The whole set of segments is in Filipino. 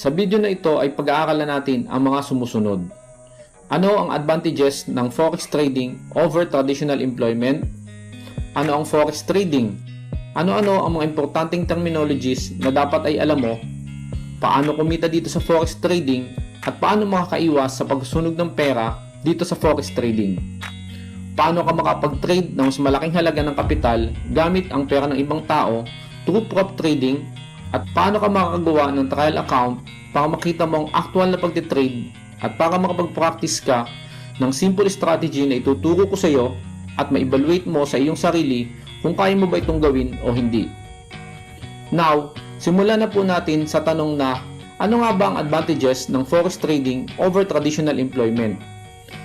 Sa video na ito ay pag-aaralan natin ang mga sumusunod. Ano ang advantages ng forex trading over traditional employment? Ano ang forex trading? Ano-ano ang mga importanteng terminologies na dapat ay alam mo? Paano kumita dito sa forex trading? At paano makakaiwas sa pagsunog ng pera dito sa forex trading? Paano ka makapag-trade ng mas malaking halaga ng kapital gamit ang pera ng ibang tao through prop trading? At paano ka makakagawa ng trial account para makita mo ang actual na pagtitrade at para makapag-practice ka ng simple strategy na ituturo ko sa iyo at ma-evaluate mo sa iyong sarili kung kaya mo ba itong gawin o hindi. Now, simulan na po natin sa tanong na ano nga ba ang advantages ng forex trading over traditional employment?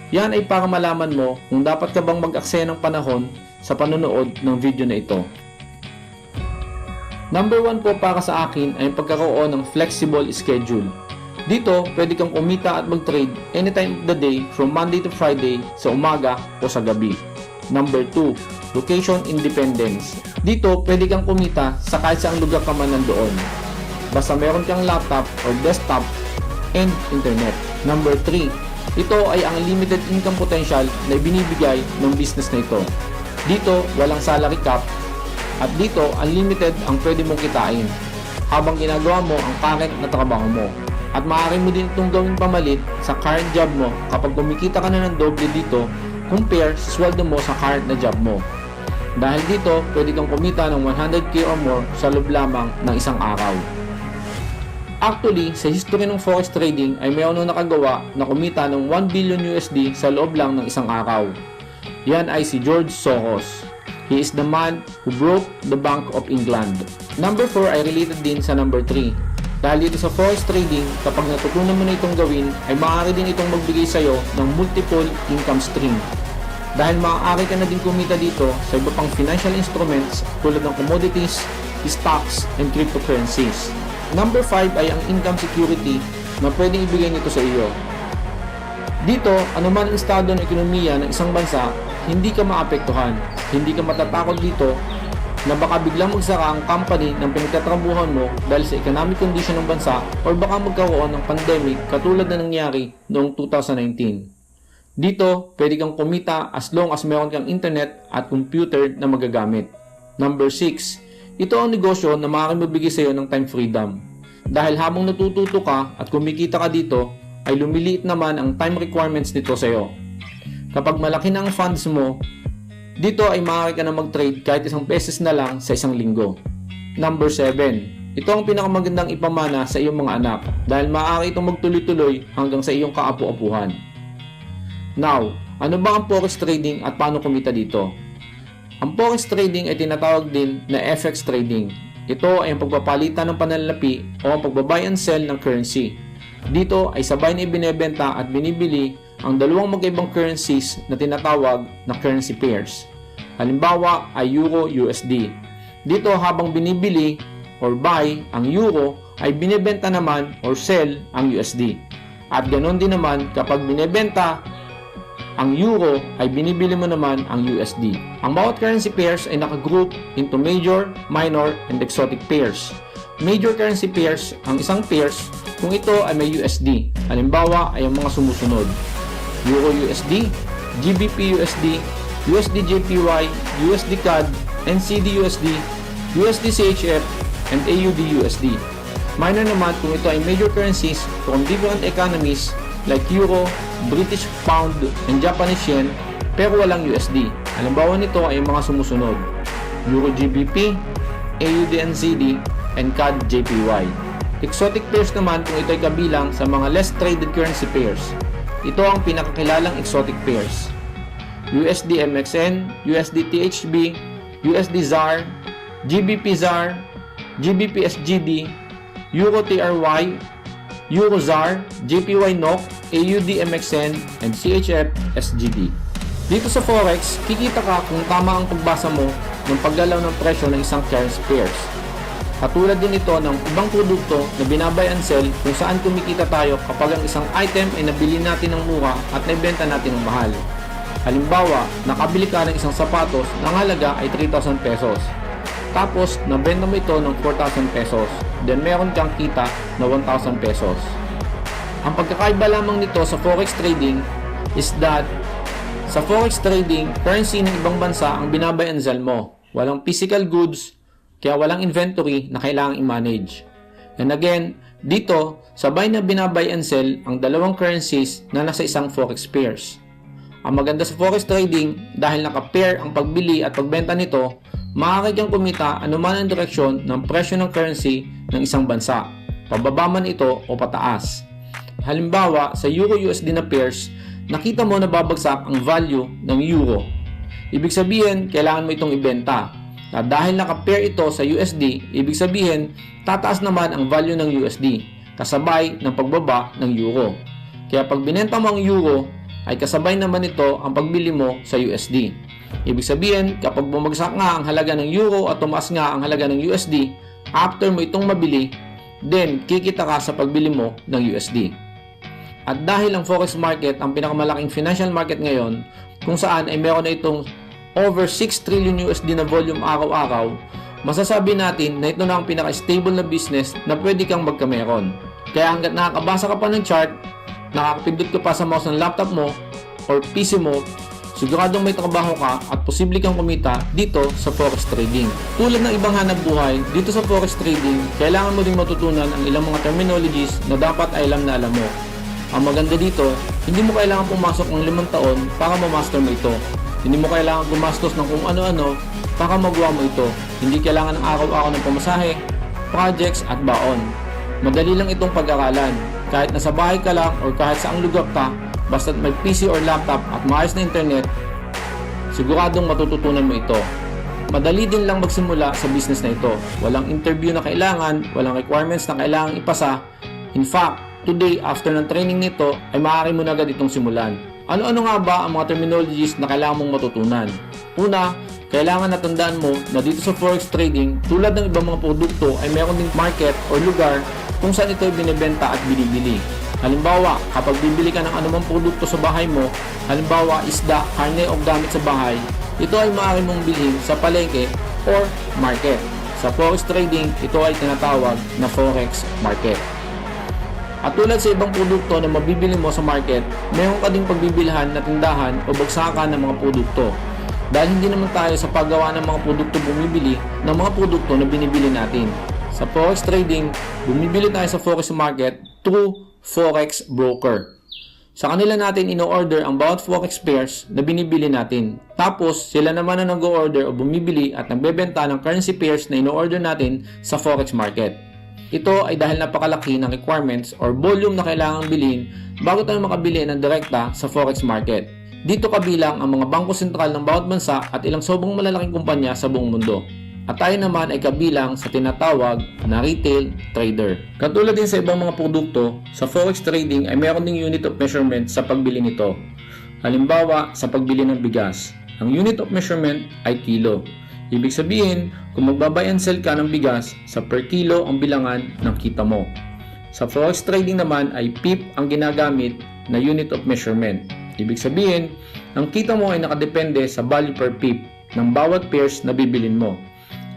Yan ay para malaman mo kung dapat ka bang mag-aksaya ng panahon sa panonood ng video na ito. Number 1 po para sa akin ay ang pagkakaroon ng flexible schedule. Dito, pwede kang kumita at mag-trade anytime of the day from Monday to Friday sa umaga o sa gabi. Number 2, location independence. Dito, pwede kang kumita sa kahit saang lugar ka man nandoon. Basta meron kang laptop or desktop and internet. Number 3, ito ay ang limited income potential na ibinibigay ng business na ito. Dito, walang salary cap. At dito, unlimited ang pwede mong kitain habang ginagawa mo ang current na trabaho mo. At maaari mo din itong gawing pamalit sa current job mo kapag kumikita ka na ng doble dito compare sa sweldo mo sa current na job mo. Dahil dito, pwede kang kumita ng 100k or more sa loob lamang ng isang araw. Actually, sa history ng forex trading ay mayroon na nakagawa na kumita ng 1 billion USD sa loob lang ng isang araw. Yan ay si George Soros. He is the man who broke the Bank of England. Number 4 ay related din sa number 3. Dahil dito sa forex trading, kapag natutunan mo na itong gawin, ay maaari din itong magbigay sa iyo ng multiple income stream. Dahil maaari ka na din kumita dito sa iba pang financial instruments tulad ng commodities, stocks, and cryptocurrencies. Number 5 ay ang income security na pwedeng ibigay nito sa iyo. Dito, anuman ang estado ng ekonomiya ng isang bansa, hindi ka maapektuhan. Hindi ka matatakot dito na baka biglang magsara ang company ng pinagtatrabuhan mo dahil sa economic condition ng bansa or baka magkaroon ng pandemic katulad na nangyari noong 2019. Dito, pwede kang kumita as long as meron kang internet at computer na magagamit. Number 6, ito ang negosyo na maaaring mabigay sa iyo ng time freedom. Dahil habang natututo ka at kumikita ka dito, ay lumiliit naman ang time requirements nito sa iyo. Kapag malaki na ang funds mo, dito ay maaari ka na mag-trade kahit isang beses na lang sa isang linggo. Number 7. Ito ang pinakamagandang ipamana sa iyong mga anak dahil maaari itong magtuloy-tuloy hanggang sa iyong kaapu-apuhan. Now, ano ba ang forex trading at paano kumita dito? Ang forex trading ay tinatawag din na FX trading. Ito ay ang pagpapalitan ng pananalapi o ang pagbabuy and sell ng currency. Dito ay sabay na ibinebenta at binibili ang dalawang magkaibang currencies na tinatawag na currency pairs. Halimbawa ay Euro-USD. Dito habang binibili or buy ang Euro ay binebenta naman or sell ang USD. At ganoon din naman kapag binebenta ang Euro ay binibili mo naman ang USD. Ang bawat currency pairs ay nakagroup into major, minor, and exotic pairs. Major currency pairs ang isang pairs kung ito ay may USD. Halimbawa ay ang mga sumusunod: Euro-USD, GBP-USD, USD-JPY, USD CAD, NCD-USD, USD-CHF, and AUD-USD. Minor naman kung ito ay major currencies from different economies like Euro, British Pound, and Japanese Yen pero walang USD. Halimbawa nito ay mga sumusunod: Euro-GBP, AUD-NCD, and CAD-JPY. Exotic pairs naman kung ito ay kabilang sa mga less traded currency pairs. Ito ang pinakakilalang exotic pairs: USD-MXN, USD-THB, USD-ZAR, GBP-ZAR, GBP-SGD, Euro-TRY, Euro-ZAR, JPY-NOK, AUD-MXN, and CHF-SGD. Dito sa Forex, kikita ka kung tama ang pagbasa mo ng paggalaw ng presyo ng isang currency pairs. Katulad din ito ng ibang produkto na binabuy and sell kung saan kumikita tayo kapag ang isang item ay nabili natin ng mura at naibenta natin ng mahal. Halimbawa, nakabili ka ng isang sapatos na ang halaga ay 3,000 pesos. Tapos, nabenta mo ito ng 4,000 pesos. Then, meron kang kita na 1,000 pesos. Ang pagkakaiba lamang nito sa forex trading is that sa forex trading, currency ng ibang bansa ang binabay and sell mo. Walang physical goods, kaya walang inventory na kailangang i-manage. And again, dito, sabay na binabay and sell ang dalawang currencies na nasa isang forex pairs. Ang maganda sa forex trading, dahil naka-pair ang pagbili at pagbenta nito, maaari kang kumita anuman ang direksyon ng presyo ng currency ng isang bansa, pababa man ito o pataas. Halimbawa, sa Euro-USD na pairs, nakita mo na babagsak ang value ng Euro. Ibig sabihin, kailangan mo itong ibenta. At dahil naka-pair ito sa USD, ibig sabihin, tataas naman ang value ng USD, kasabay ng pagbaba ng Euro. Kaya pag binenta mo ang Euro, ay kasabay naman ito ang pagbili mo sa USD. Ibig sabihin, kapag bumagsak nga ang halaga ng Euro at tumaas nga ang halaga ng USD, after mo itong mabili, then kikita ka sa pagbili mo ng USD. At dahil ang forex market ang pinakamalaking financial market ngayon, kung saan ay meron na itong over 6 trillion USD na volume araw-araw, masasabi natin na ito na ang pinaka-stable na business na pwede kang magkameron. Kaya hanggat nakakabasa ka pa ng chart, nakakapindot ka pa sa mouse ng laptop mo or PC mo, siguradong may trabaho ka at posible kang kumita dito sa forex trading. Tulad ng ibang hanap buhay, dito sa forex trading, kailangan mo ding matutunan ang ilang mga terminologies na dapat ay alam na alam mo. Ang maganda dito, hindi mo kailangan pumasok ng 5 taon para ma-master mo ito. Hindi mo kailangan gumastos ng kung ano-ano para magawa mo ito. Hindi kailangan ng araw-araw ng pamasahe, projects at baon. Madali lang itong pag-aralan. Kahit nasa bahay ka lang o kahit saang lugar ka, basta may PC or laptop at maayos na internet, siguradong matututunan mo ito. Madali din lang magsimula sa business na ito. Walang interview na kailangan, walang requirements na kailangang ipasa. In fact, today, after ng training nito, ay maaari mo na agad itong simulan. Ano-ano nga ba ang mga terminologies na kailangan mong matutunan? Una, kailangan natandaan mo na dito sa forex trading, tulad ng ibang mga produkto ay meron ding market or lugar kung saan ito ay binibenta at binibili. Halimbawa, kapag bibili ka ng anumang produkto sa bahay mo, halimbawa isda, karne o gamit sa bahay, ito ay maaari mong bilhin sa palengke or market. Sa forex trading, ito ay tinatawag na forex market. At tulad sa ibang produkto na mabibili mo sa market, mayroon ka ding pagbibilhan na tindahan o bagsakan ng mga produkto. Dahil hindi naman tayo sa paggawa ng mga produkto bumibili ng mga produkto na binibili natin. Sa forex trading, bumibili tayo sa forex market through forex broker. Sa kanila natin ino-order ang bawat forex pairs na binibili natin. Tapos, sila naman ang nag-order o bumibili at nagbebenta ng currency pairs na ino-order natin sa forex market. Ito ay dahil napakalaki ng requirements or volume na kailangang bilhin bago tayo makabili ng direkta sa forex market. Dito kabilang ang mga bangko sentral ng bawat bansa at ilang sobrang malalaking kumpanya sa buong mundo. At tayo naman ay kabilang sa tinatawag na retail trader. Katulad din sa ibang mga produkto, sa forex trading ay meron ding unit of measurement sa pagbili nito. Halimbawa, sa pagbili ng bigas, ang unit of measurement ay kilo. Ibig sabihin, kung magbabuy and sell ka ng bigas, sa per kilo ang bilangan ng kita mo. Sa forex trading naman ay pip ang ginagamit na unit of measurement. Ibig sabihin, ang kita mo ay nakadepende sa value per pip ng bawat pairs na bibilin mo.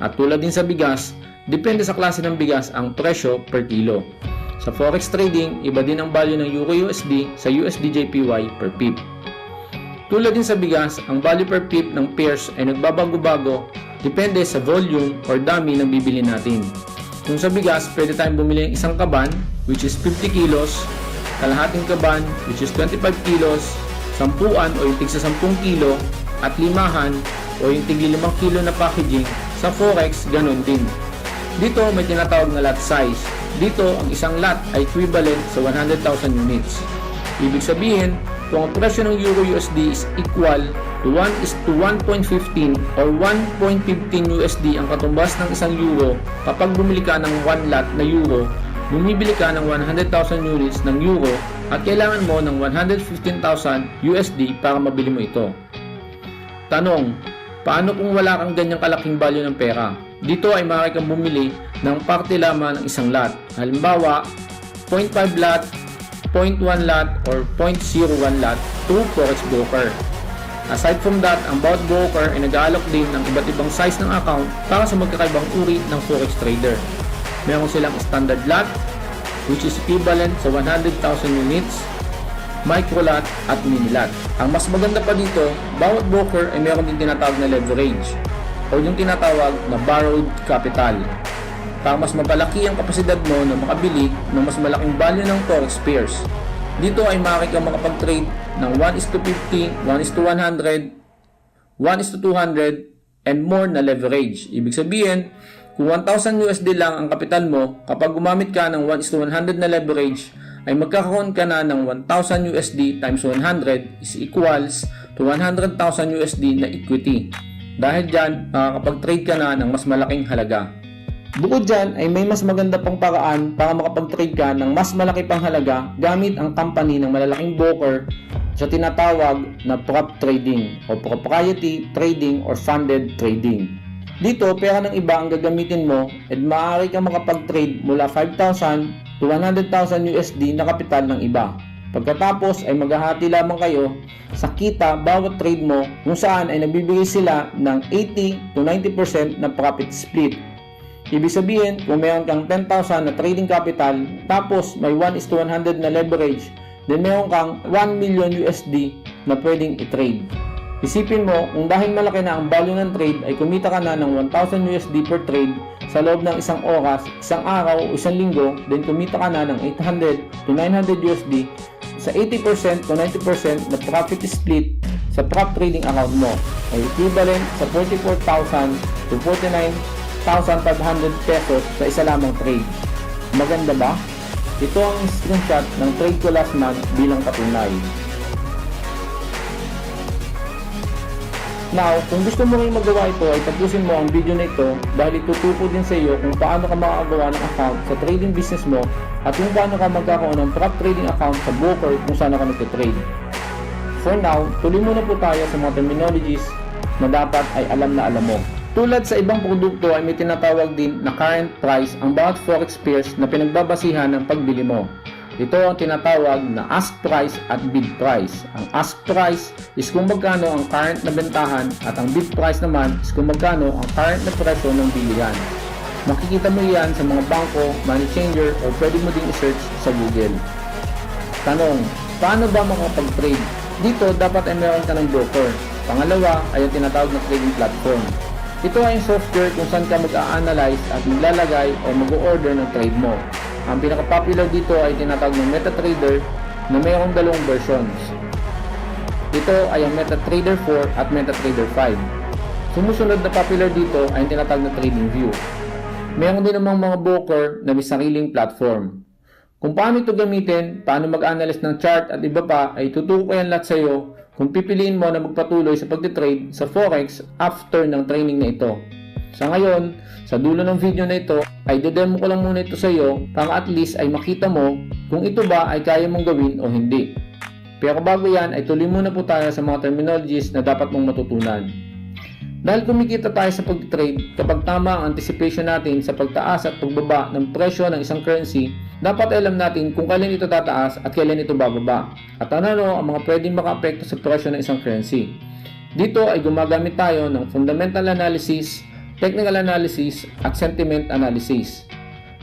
At tulad din sa bigas, depende sa klase ng bigas ang presyo per kilo. Sa forex trading, iba din ang value ng Euro-USD sa USD-JPY per pip. Tulad din sa bigas, ang value per pip ng pairs ay nagbabago-bago depende sa volume or dami ng bibili natin. Kung sa bigas, pwede tayong bumili ng isang kaban which is 50 kilos, kalahating kaban which is 25 kilos, sampuan o yung tigsa 10 kilo, at limahan o yung tigli 5 kilo na packaging. Sa forex, ganun din. Dito may tinatawag na lot size. Dito, ang isang lot ay equivalent sa 100,000 units. Ibig sabihin, kung ang presyo ng Euro-USD is equal to 1:1.15 or 1.15 USD ang katumbas ng isang euro, kapag bumili ka ng 1 lot na euro, bumibili ka ng 100,000 units ng euro at kailangan mo ng 115,000 USD para mabili mo ito. Tanong, paano kung wala kang ganyang kalaking value ng pera? Dito ay maaari kang bumili ng parte lamang ng isang lot. Halimbawa, 0.5 lot, 0.1 lot or 0.01 lot through forex broker. Aside from that, ang bawat broker ay nag-aalok din ng iba't ibang size ng account para sa magkakaibang uri ng forex trader. Meron silang standard lot, which is equivalent sa 100,000 units, micro lot at mini lot. Ang mas maganda pa dito, bawat broker ay meron din tinatawag na leverage o yung tinatawag na borrowed capital para mas mapalaki ang kapasidad mo na makabili ng mas malaking value ng forex pairs. Dito ay maaari kang makapag-trade ng 1:50, 1:100, 1:200 and more na leverage. Ibig sabihin, kung 1,000 USD lang ang kapital mo, kapag gumamit ka ng 1:100 na leverage, ay magkakaroon ka na ng 1,000 USD times 100 is equals to 100,000 USD na equity. Dahil dyan, makakapag-trade ka na ng mas malaking halaga. Bukod dyan ay may mas maganda pang paraan para makapag-trade ka ng mas malaki pang halaga gamit ang company ng malalaking broker sa tinatawag na prop trading o propriety trading or funded trading. Dito, pera ng iba ang gagamitin mo at maaari kang makapag-trade mula 5,000 to 100,000 USD na kapital ng iba. Pagkatapos ay maghahati lamang kayo sa kita bawat trade mo kung saan ay nagbibigay sila ng 80 to 90% na profit split. Ibig sabihin, kung meron kang 10,000 na trading capital, tapos may 1:100 na leverage, then meron kang 1 million USD na pwedeng i-trade. Isipin mo, kung dahil malaki na ang value ng trade, ay kumita ka na ng 1,000 USD per trade sa loob ng isang oras, isang araw o isang linggo, then kumita ka na ng 800 to 900 USD sa 80% to 90% na profit split sa prop trading account mo, ay equivalent sa 44,000 to 49,500 pesos sa isa lamang trade. Maganda ba? Ito ang screenshot ng trade ko last month bilang patunay. Now, kung gusto mo rin magawa ito ay tapusin mo ang video na ito dahil ituturo din sa iyo kung paano ka makakagawa ng account sa trading business mo at kung paano ka magkakaroon ng prop trading account sa broker kung saan ka nagtitrade. For now, tuloy muna po tayo sa mga terminologies na dapat ay alam na alam mo. Tulad sa ibang produkto ay may tinatawag din na current price ang bawat forex pairs na pinagbabasihan ng pagbili mo. Ito ang tinatawag na ask price at bid price. Ang ask price is kung magkano ang current na bentahan at ang bid price naman is kung magkano ang current na presyo ng bilihan. Makikita mo yan sa mga bangko, money changer o pwede mo din i-search sa Google. Tanong, paano ba makapag-trade? Dito dapat ay meron ka ng broker. Pangalawa ay ang tinatawag na trading platform. Ito ay yung software kung saan ka mag-a-analyze at maglalagay o mag-o-order ng trade mo. Ang pinaka-popular dito ay tinatawag ng MetaTrader na mayroong dalawang versions. Ito ay ang MetaTrader 4 at MetaTrader 5. Sumusunod na popular dito ay ang tinatawag na TradingView. Mayroon din namang mga broker na may sariling platform. Kung paano ito gamitin, paano mag-analyze ng chart at iba pa ay tuturo ko yan lahat sa iyo kung pipiliin mo na magpatuloy sa pagtitrade sa Forex after ng training na ito. Sa ngayon, sa dulo ng video na ito ay dedemo ko lang muna ito sa iyo para at least ay makita mo kung ito ba ay kaya mong gawin o hindi. Pero bago yan ay tuloy muna po tayo sa mga terminologies na dapat mong matutunan. Dahil kumikita tayo sa pag-trade kapag tama ang anticipation natin sa pagtaas at pagbaba ng presyo ng isang currency, dapat alam natin kung kailan ito tataas at kailan ito bababa at ano ang mga pwedeng makaapekto sa presyo ng isang currency. Dito ay gumagamit tayo ng fundamental analysis, technical analysis at sentiment analysis.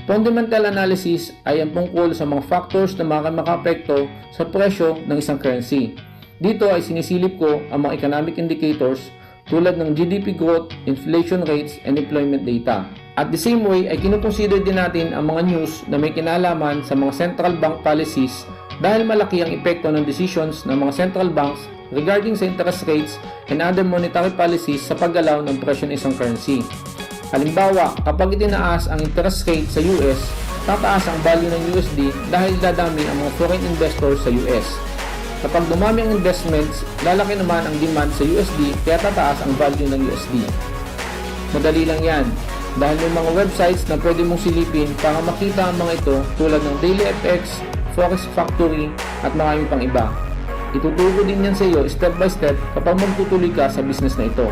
Fundamental analysis ay ang tungkol sa mga factors na makaapekto sa presyo ng isang currency. Dito ay sinisilip ko ang mga economic indicators tulad ng GDP growth, inflation rates, and employment data. At the same way ay kinukonsider din natin ang mga news na may kinalaman sa mga central bank policies dahil malaki ang epekto ng decisions ng mga central banks regarding sa interest rates and other monetary policies sa paggalaw ng presyo ng isang currency. Halimbawa, kapag itinaas ang interest rate sa US, tataas ang value ng USD dahil dadami ang mga foreign investors sa US. Kapag dumami ang investments, lalaki naman ang demand sa USD kaya tataas ang value ng USD. Madali lang yan dahil may mga websites na pwede mong silipin para makita ang mga ito tulad ng DailyFX, Forex Factory at marami pang iba. Ituturo din yan sa iyo step by step kapag magtutuloy ka sa business na ito.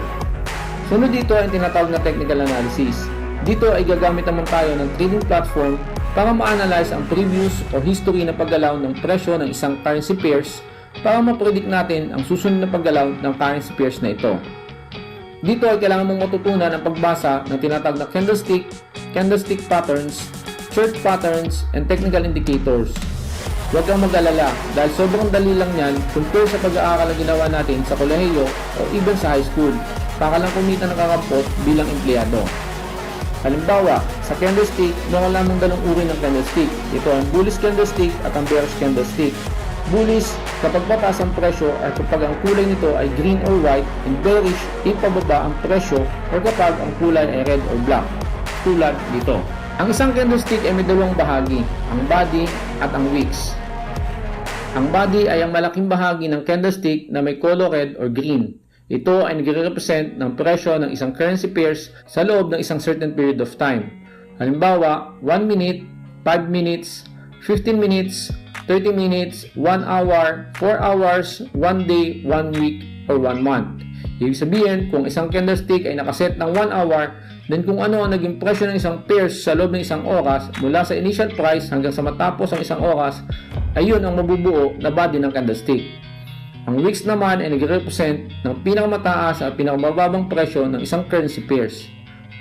Sunod dito ay tinatawag na technical analysis. Dito ay gagamit naman tayo ng trading platform para ma-analyze ang previous or history na paggalaw ng presyo ng isang currency pairs para ma-predict natin ang susunod na paggalaw ng currency pairs na ito. Dito ay kailangan mong matutunan ang pagbasa ng tinatawag na candlestick patterns, chart patterns, and technical indicators. Huwag kang mag-alala dahil sobrang dali lang yan compare sa pag-aaral na ginawa natin sa kolehiyo o even sa high school para lang kumita ng kakampot bilang empleyado. Halimbawa, sa candlestick, meron lamang dalawang uri ng candlestick. Ito ang bullish candlestick at ang bearish candlestick. Bullish, kapag pataas ang presyo at kapag ang kulay nito ay green or white, and bearish, ipababa ang presyo o kapag ang kulay ay red or black, tulad dito. Ang isang candlestick ay may dalawang bahagi, ang body at ang wicks. Ang body ay ang malaking bahagi ng candlestick na may color red or green. Ito ay nagre-represent ng presyo ng isang currency pairs sa loob ng isang certain period of time. Halimbawa, 1 minute, 5 minutes, 15 minutes, 30 minutes, 1 hour, 4 hours, 1 day, 1 week, or 1 month. Ibig sabihin, kung isang candlestick ay nakaset ng 1 hour, then kung ano ang naging presyo ng isang pairs sa loob ng isang oras mula sa initial price hanggang sa matapos ang isang oras, ay yun ang mabubuo na body ng candlestick. Ang wicks naman ay nagre-represent ng pinakamataas at pinakamababang presyo ng isang currency pairs,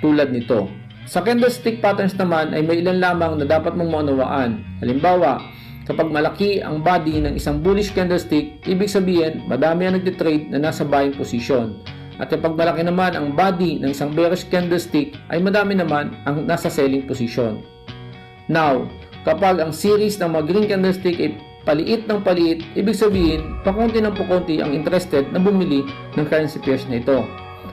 tulad nito. Sa candlestick patterns naman ay may ilan lamang na dapat mong maunawaan. Halimbawa, kapag malaki ang body ng isang bullish candlestick, ibig sabihin madami ang nagtitrade na nasa buying position. At kapag malaki naman ang body ng isang bearish candlestick, ay madami naman ang nasa selling position. Now, kapag ang series ng mga green candlestick ay paliit ng paliit, ibig sabihin pakunti ng pakunti ang interested na bumili ng currency pairs na ito.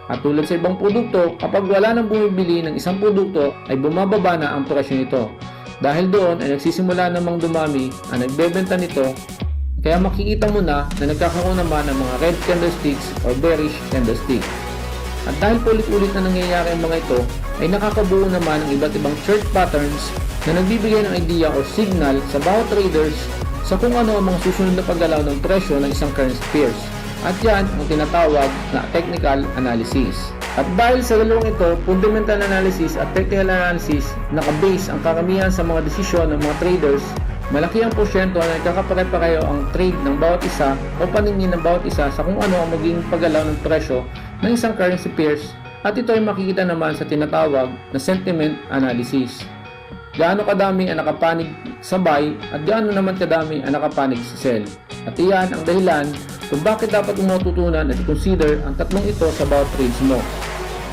At tulad sa ibang produkto, kapag wala nang bumibili ng isang produkto, ay bumababa na ang presyo nito. Dahil doon ay nagsisimula namang dumami ang nagbebenta nito, kaya makikita mo na nagkakaroon naman ng mga red candlesticks or bearish candlestick. At dahil ulit-ulit na nangyayari ang mga ito, ay nakakabuo naman ng iba't ibang chart patterns na nagbibigay ng idea or signal sa bawat traders sa kung ano ang mga susunod na paggalaw ng presyo ng isang currency pairs. At yan ang tinatawag na technical analysis. At dahil sa dalawang ito, fundamental analysis at technical analysis, nakabase ang karamihan sa mga desisyon ng mga traders, malaki ang porsyento na nagkakapare-pareho ang trade ng bawat isa o paningin ng bawat isa sa kung ano ang magiging paggalaw ng presyo ng isang currency pairs, at ito ay makikita naman sa tinatawag na sentiment analysis. Gaano kadami ang nakapanig sa buy at gaano naman kadami ang nakapanig sa sell. At iyan ang dahilan kung bakit dapat mo matutunan at i-consider ang tatlong ito sa bawat trades mo: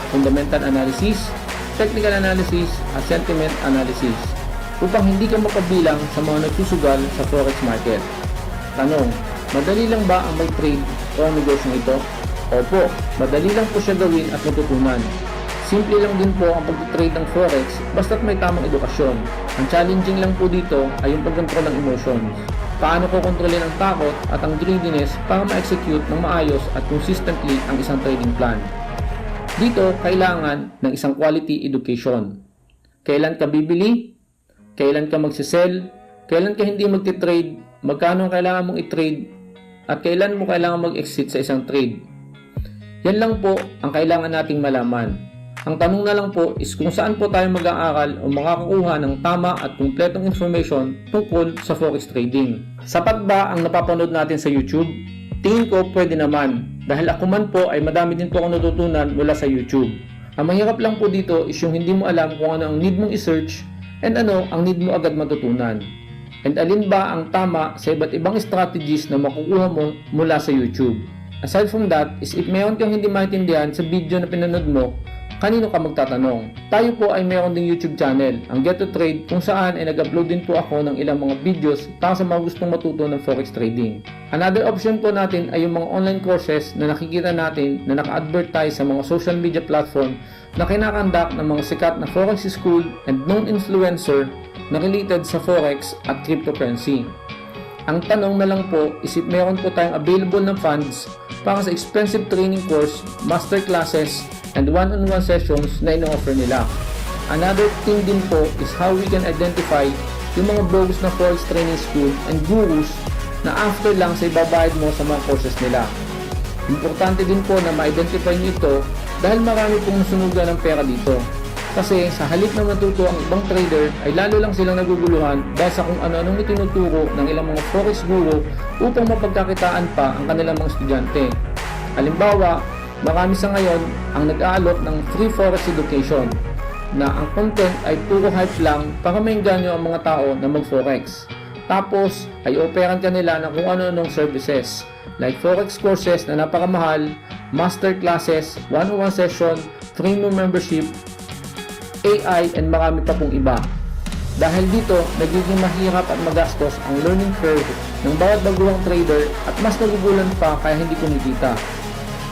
fundamental analysis, technical analysis, at sentiment analysis, upang hindi ka makabilang sa mga nagsusugal sa forex market. Tanong, madali lang ba ang mag-trade o ang negosyong ito? Opo, madali lang po siya gawin at matutunan. Simple lang din po ang pag-trade ng forex basta't may tamang edukasyon. Ang challenging lang po dito ay yung pag-control ng emotions. Paano ko kontrolin ang takot at ang greediness para ma-execute ng maayos at consistently ang isang trading plan. Dito, kailangan ng isang quality education. Kailan ka bibili? Kailan ka magsisell? Kailan ka hindi magti-trade? Magkano ang kailangan mong i-trade? At kailan mo kailangan mag-exit sa isang trade? Yan lang po ang kailangan nating malaman. Ang tanong na lang po is kung saan po tayo mag-aaral o makakakuha ng tama at kumpletong information tungkol sa forex trading. Sapat ba ang napapanood natin sa YouTube? Tingin ko pwede naman, dahil ako man po ay madami din po akong natutunan mula sa YouTube. Ang mahirap lang po dito is yung hindi mo alam kung ano ang need mong i-search and ano ang need mo agad matutunan. And alin ba ang tama sa iba't ibang strategies na makukuha mo mula sa YouTube. Aside from that is if mayroon kang hindi maintindihan sa video na pinanood mo, kanino ka magtatanong? Tayo po ay mayroon ding YouTube channel, ang Get to Trade, kung saan ay nag-upload din po ako ng ilang mga videos para sa mga gustong matuto ng forex trading. Another option po natin ay yung mga online courses na nakikita natin na naka-advertise sa mga social media platform na kinakandak ng mga sikat na forex school and known influencer na related sa forex at cryptocurrency. Ang tanong na lang po is if meron po tayong available na funds para sa expensive training course, master classes, and one-on-one sessions na ino-offer nila. Another thing din po is how we can identify yung mga bogus na forex training school and gurus na after lang sa ibabayad mo sa mga courses nila. Importante din po na ma-identify nyo ito dahil marami pong nasunugan ng pera dito. Kasi sa halip na matuto ang ibang trader ay lalo lang silang naguguluhan dahil sa kung ano-anong itinuturo ng ilang mga forex guru upang mapagkakitaan pa ang kanilang mga estudyante. Halimbawa, marami sa ngayon ang nag-aalok ng free forex education na ang content ay puro hype lang para maingganyo ang mga tao na mag-forex. Tapos ay operan ka nila ng kung ano-anong services like forex courses na napakamahal, master classes, one-on-one session, premium membership, AI, and marami pa pong iba. Dahil dito, nagiging mahirap at magastos ang learning curve ng bawat baguhang trader at mas nagugulan pa kaya hindi kumikita.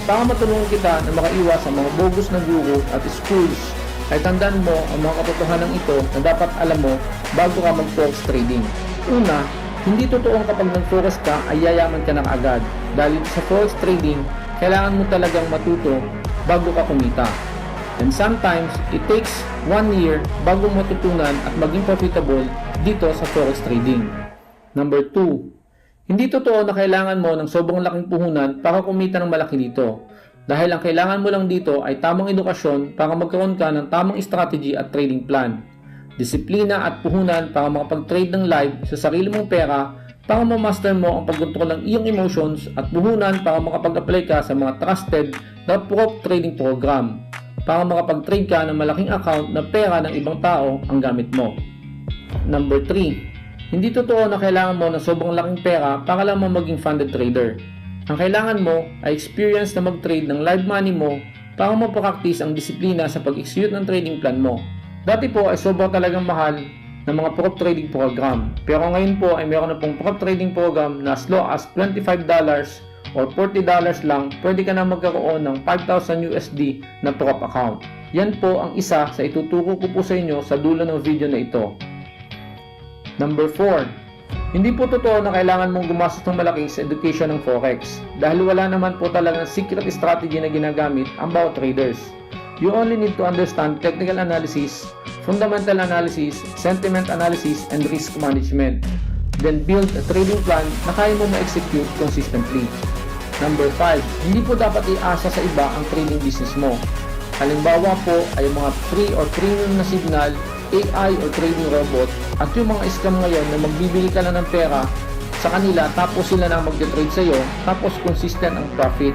Para matulungan kita na makaiwas sa mga bogus na guru at schools, ay tandaan mo ang mga katotohanan ito na dapat alam mo bago ka mag-forex trading. Una, hindi totoong kapag nag-forex ka ay yayaman ka na kaagad. Dahil sa forex trading, kailangan mo talagang matuto bago ka kumita. And sometimes, it takes 1 year bago matutunan at maging profitable dito sa forex trading. Number 2, hindi totoo na kailangan mo ng sobrang laking puhunan para kumita ng malaki dito. Dahil ang kailangan mo lang dito ay tamang edukasyon para magkaroon ka ng tamang strategy at trading plan. Disiplina at puhunan para makapag-trade ng live sa sarili mong pera para ma-master mo ang pagkontrol ng iyong emotions at puhunan para makapag-apply ka sa mga trusted na prop trading program para makapag-trade ka ng malaking account na pera ng ibang tao ang gamit mo. Number 3, hindi totoo na kailangan mo ng sobrang laking pera para lang mo maging funded trader. Ang kailangan mo ay experience na mag-trade ng live money mo para mapraktis ang disiplina sa pag-execute ng trading plan mo. Dati po ay sobrang talagang mahal ng mga prop trading program. Pero ngayon po ay meron na pong prop trading program na as low as $25 or $40 lang, pwede ka na magkaroon ng 5,000 USD na prop account. Yan po ang isa sa ituturo ko po sa inyo sa dulo ng video na ito. Number 4, hindi po totoo na kailangan mong gumastos ng malaki sa education ng forex dahil wala naman po talagang secret strategy na ginagamit ang bawat traders. You only need to understand technical analysis, fundamental analysis, sentiment analysis, and risk management. Then build a trading plan na kaya mo ma-execute consistently. Number 5, hindi po dapat iasa sa iba ang trading business mo. Halimbawa po ay mga free or premium na signal, AI or trading robot, at yung mga scam ngayon na magbibili ka lang ng pera sa kanila tapos sila na mag-trade sa iyo tapos consistent ang profit.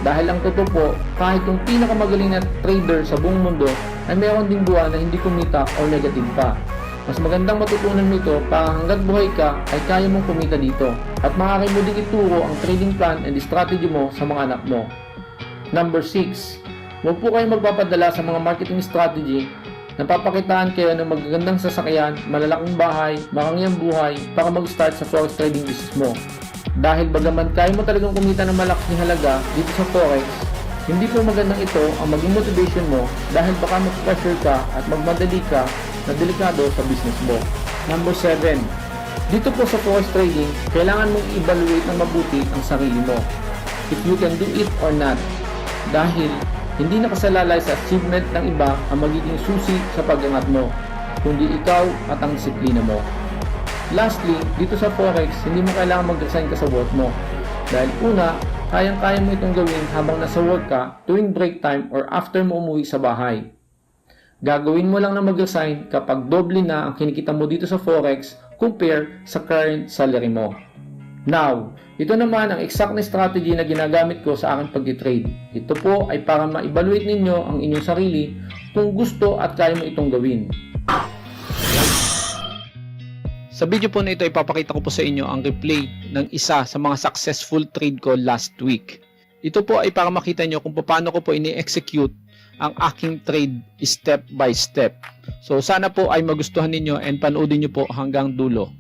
Dahil ang totoo po, kahit yung pinakamagaling na trader sa buong mundo ay mayroon ding buwan na hindi kumita o negative pa. Mas magandang matutunan mo ito para hanggat buhay ka ay kaya mong kumita dito at maaari mo din ituro ang trading plan and strategy mo sa mga anak mo. Number 6, huwag po kayong magpapadala sa mga marketing strategy na papakitaan kayo ng magagandang sasakyan, malalaking bahay, marangyang buhay para mag-start sa forex trading business mo. Dahil bagaman kaya mo talagang kumita ng malaking halaga dito sa forex, hindi po magandang ito ang maging motivation mo dahil baka mag-pressure ka at magmadali ka na delikado sa business mo. Number 7, dito po sa forex trading, kailangan mong evaluate ng mabuti ang sarili mo. If you can do it or not. Dahil hindi nakasalalay sa achievement ng iba ang magiging susi sa pag-angat mo, kundi ikaw at ang disiplina mo. Lastly, dito sa forex, hindi mo kailangan mag-resign ka sa work mo. Dahil una, kayang-kaya mo itong gawin habang nasa work ka tuwing break time or after mo umuwi sa bahay. Gagawin mo lang na mag-resign kapag doble na ang kinikita mo dito sa forex compare sa current salary mo. Now, ito naman ang exact na strategy na ginagamit ko sa aking pag-trade. Ito po ay para ma-evaluate ninyo ang inyong sarili kung gusto at kaya mo itong gawin. Sa video po na ito, ipapakita ko po sa inyo ang replay ng isa sa mga successful trade ko last week. Ito po ay para makita nyo kung paano ko po ini-execute ang aking trade step by step. So sana po ay magustuhan ninyo and panoodin nyo po hanggang dulo.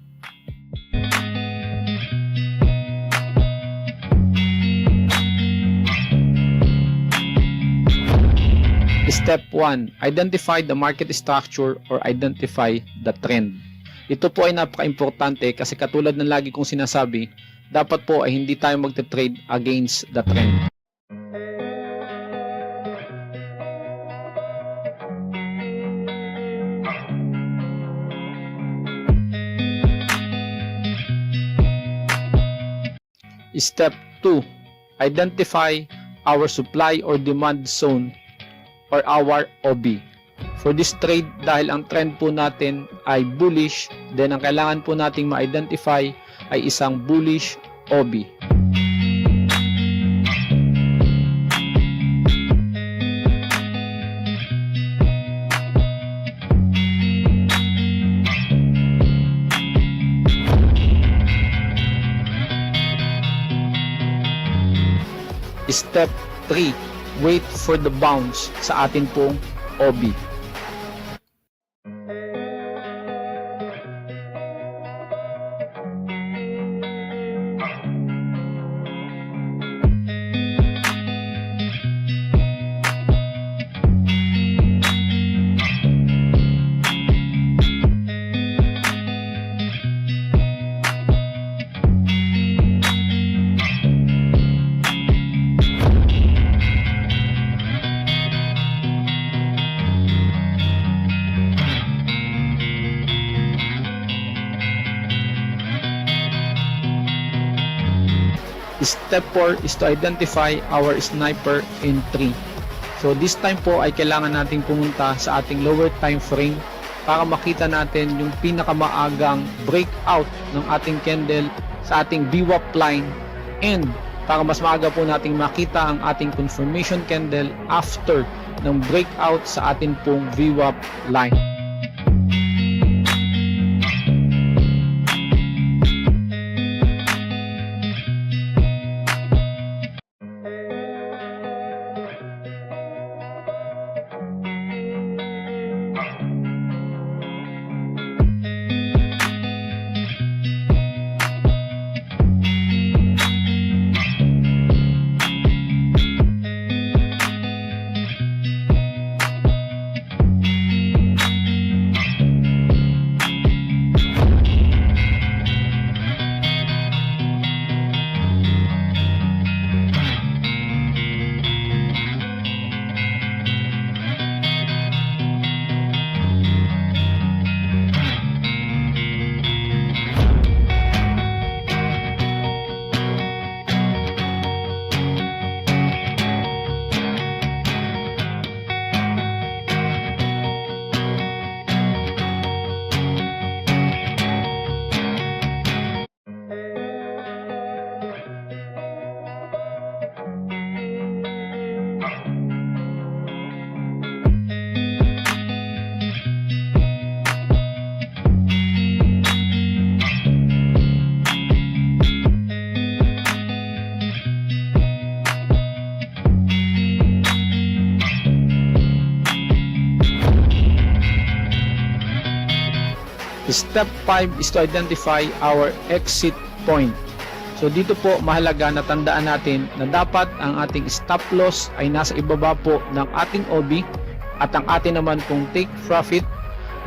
Step 1. Identify the market structure or identify the trend. Ito po ay napaka-importante kasi katulad ng lagi kong sinasabi, dapat po ay hindi tayo magte-trade against the trend. Step 2. Identify our supply or demand zone or our OB. For this trade, dahil ang trend po natin ay bullish, then ang kailangan po nating ma-identify ay isang bullish OB. Step 3, wait for the bounce sa atin pong OB. Step 4 is to identify our sniper in 3. So this time po ay kailangan nating pumunta sa ating lower time frame para makita natin yung pinakamaagang breakout ng ating candle sa ating VWAP line, and para mas maaga po nating makita ang ating confirmation candle after ng breakout sa ating pong VWAP line. Step 5 is to identify our exit point. So dito po mahalaga na tandaan natin na dapat ang ating stop loss ay nasa ibaba po ng ating OB, at ang atin naman pong take profit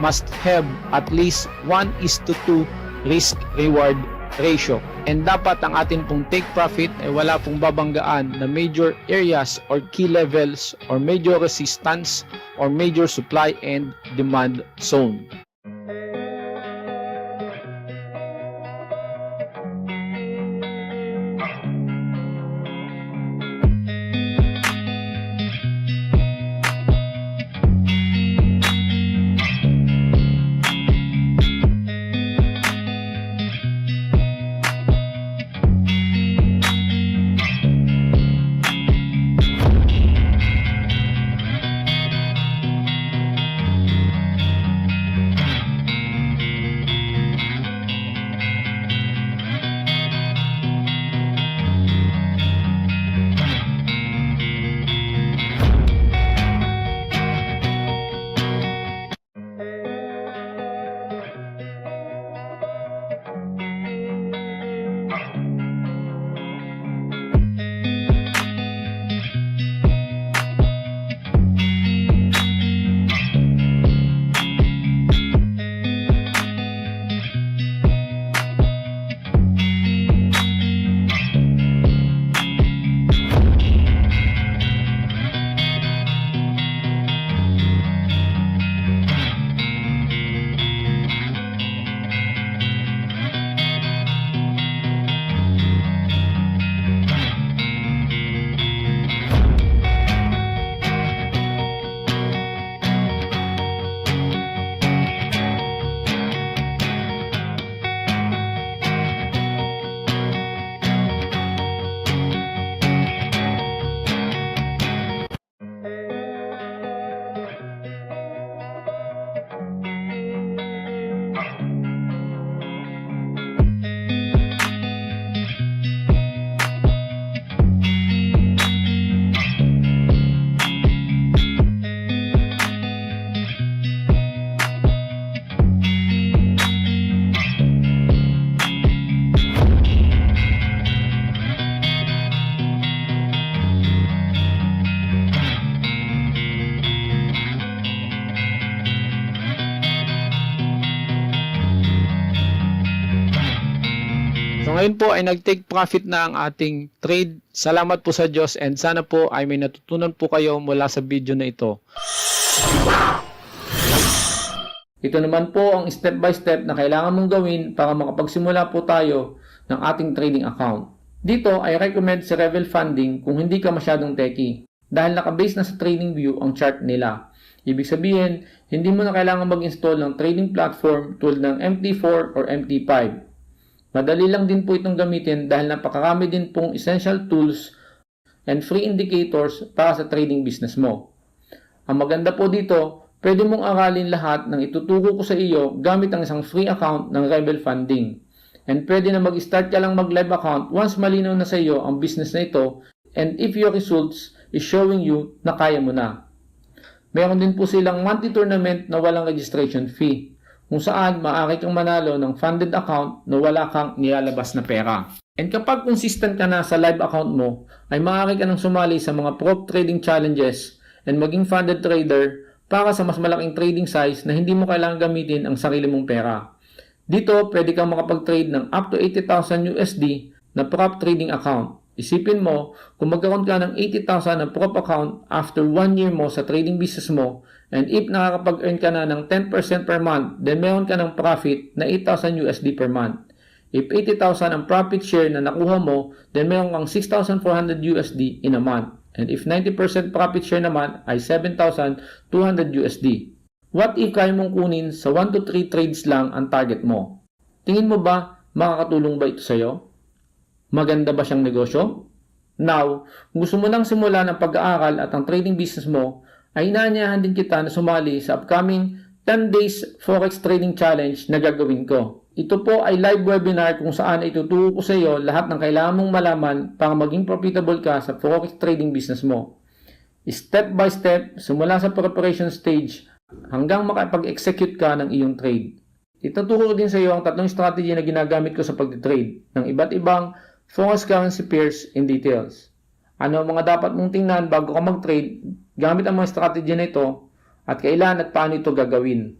must have at least 1:2 risk reward ratio. And dapat ang atin pong take profit ay wala pong babanggaan na major areas or key levels or major resistance or major supply and demand zone. Ngayon po ay nag-take profit na ang ating trade. Salamat po sa Diyos and sana po ay may natutunan po kayo mula sa video na ito. Ito naman po ang step by step na kailangan mong gawin para makapagsimula po tayo ng ating trading account. Dito ay recommend si Revel Funding kung hindi ka masyadong techie dahil nakabase na sa TradingView ang chart nila. Ibig sabihin, hindi mo na kailangan mag-install ng trading platform tulad ng MT4 or MT5. Madali lang din po itong gamitin dahil napakarami din pong essential tools and free indicators para sa trading business mo. Ang maganda po dito, pwede mong aralin lahat ng ituturo ko sa iyo gamit ang isang free account ng Revel Funding. And pwede na mag-start ka lang mag-live account once malinaw na sa iyo ang business na ito and if your results is showing you na kaya mo na. Meron din po silang monthly tournament na walang registration fee kung saan maaari kang manalo ng funded account na wala kang nilalabas na pera. And kapag consistent ka na sa live account mo, ay maaari ka nang sumali sa mga prop trading challenges and maging funded trader para sa mas malaking trading size na hindi mo kailangan gamitin ang sarili mong pera. Dito, pwede kang makapag-trade ng up to 80,000 USD na prop trading account. Isipin mo, kung magkaroon ka ng 80,000 na prop account after 1 year mo sa trading business mo, and if nakakapag-earn ka na ng 10% per month, then meron ka ng profit na 8,000 USD per month. If 80,000 ang profit share na nakuha mo, then meron kang 6,400 USD in a month. And if 90% profit share naman ay 7,200 USD. What if kaya mong kunin sa 1 to 3 trades lang ang target mo? Tingin mo ba makakatulong ba ito sa'yo? Maganda ba siyang negosyo? Now, kung gusto mo nang simula ng pag-aaral at ang trading business mo, ay inaanyahan din kita na sumali sa upcoming 10 Days Forex Trading Challenge na gagawin ko. Ito po ay live webinar kung saan ituturo ko sa iyo lahat ng kailangan mong malaman para maging profitable ka sa forex trading business mo. Step by step, simula sa preparation stage hanggang makapag-execute ka ng iyong trade. Ituturo din sa iyo ang tatlong strategy na ginagamit ko sa pag-trade ng iba't ibang forex currency pairs in details. Ano ang mga dapat mong tingnan bago ka mag-trade gamit ang mga strategy na ito at kailan at paano ito gagawin.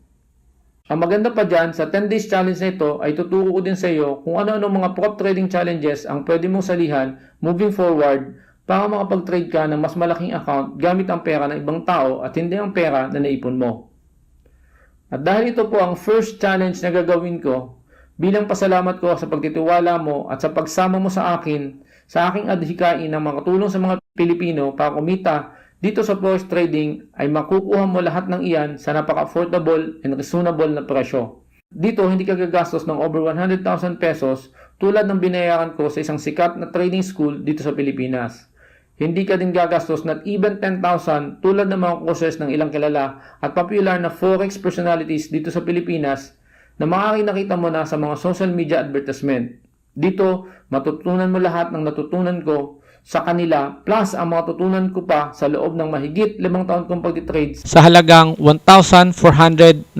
Ang maganda pa dyan, sa 10 days challenge na ito ay tuturo ko din sa iyo kung ano-ano mga prop trading challenges ang pwede mong salihan moving forward para makapag-trade ka ng mas malaking account gamit ang pera ng ibang tao at hindi ang pera na naipon mo. At dahil ito po ang first challenge na gagawin ko, bilang pasalamat ko sa pagtitiwala mo at sa pagsama mo sa akin, sa aking adhikain ng makatulong sa mga Pilipino para kumita dito sa forex trading ay makukuha mo lahat ng iyan sa napaka-affordable and reasonable na presyo. Dito hindi ka gagastos ng over 100,000 pesos tulad ng binayaran ko sa isang sikat na trading school dito sa Pilipinas. Hindi ka din gagastos not even 10,000 tulad ng mga courses ng ilang kilala at popular na forex personalities dito sa Pilipinas na maaaring nakita mo na sa mga social media advertisement. Dito, matutunan mo lahat ng natutunan ko sa kanila plus ang mga tutunan ko pa sa loob ng mahigit 5 taon kong pagtitrade sa halagang 1,499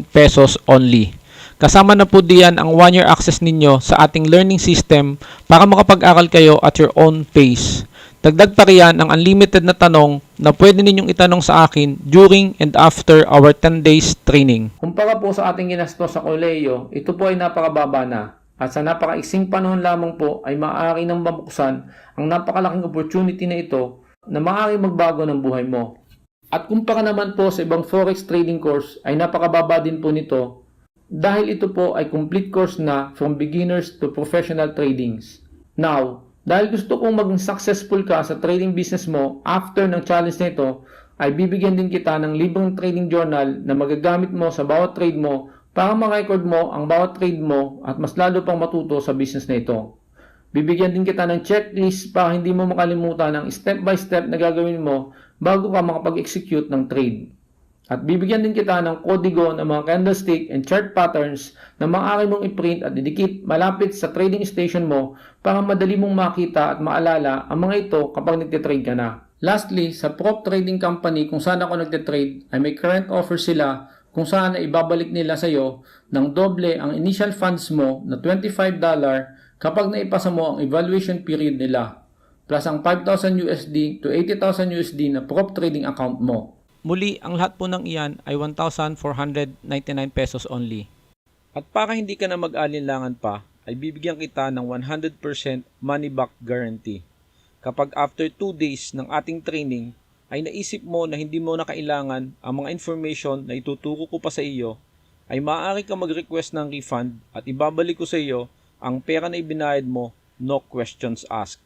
pesos only. Kasama na po diyan ang 1-year access ninyo sa ating learning system para makapag-aral kayo at your own pace. Dagdag pa riyan ang unlimited na tanong na pwede ninyong itanong sa akin during and after our 10 days training. Kumpara po sa ating ginastos sa kolehiyo, ito po ay napakababa na. At sa napakaiksing panahon lamang po ay maaari nang mabuksan ang napakalaking opportunity na ito na maaari magbago ng buhay mo. At kumpara naman po sa ibang forex trading course ay napakababa din po nito dahil ito po ay complete course na from beginners to professional tradings. Now, dahil gusto kong maging successful ka sa trading business mo after ng challenge na ito, ay bibigyan din kita ng libreng trading journal na magagamit mo sa bawat trade mo para ma-record mo ang bawat trade mo at mas lalo pang matuto sa business na ito. Bibigyan din kita ng checklist para hindi mo makalimutan ang step by step na gagawin mo bago ka makapag-execute ng trade. At bibigyan din kita ng kodigo ng mga candlestick and chart patterns na maaari mong i-print at idikit malapit sa trading station mo para madali mong makita at maalala ang mga ito kapag nagtitrade ka na. Lastly, sa prop trading company kung saan ako nagtitrade ay may current offer sila kung saan na ibabalik nila sa iyo ng doble ang initial funds mo na $25 kapag naipasa mo ang evaluation period nila, plus ang 5,000 USD to 80,000 USD na prop trading account mo. Muli, ang lahat po ng iyan ay 1,499 pesos only. At para hindi ka na mag-alinlangan pa, ay bibigyan kita ng 100% money back guarantee. Kapag after 2 days ng ating training ay naisip mo na hindi mo na kailangan ang mga information na ituturo ko pa sa iyo, ay maaari ka mag-request ng refund at ibabalik ko sa iyo ang pera na ibinayad mo, no questions asked.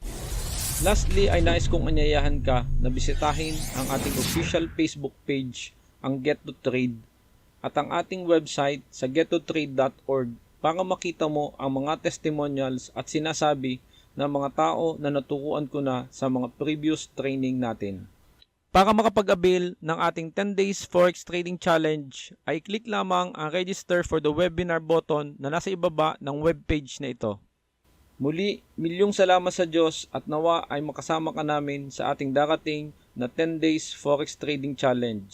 Lastly ay nais kong anyayahan ka na bisitahin ang ating official Facebook page, ang Get2Trade, at ang ating website sa get2trade.org para makita mo ang mga testimonials at sinasabi ng mga tao na naturuan ko na sa mga previous training natin. Para makapag-avail ng ating 10 Days Forex Trading Challenge ay click lamang ang register for the webinar button na nasa ibaba ng webpage na ito. Muli, milyong salamat sa Diyos at nawa ay makasama ka namin sa ating darating na 10 Days Forex Trading Challenge.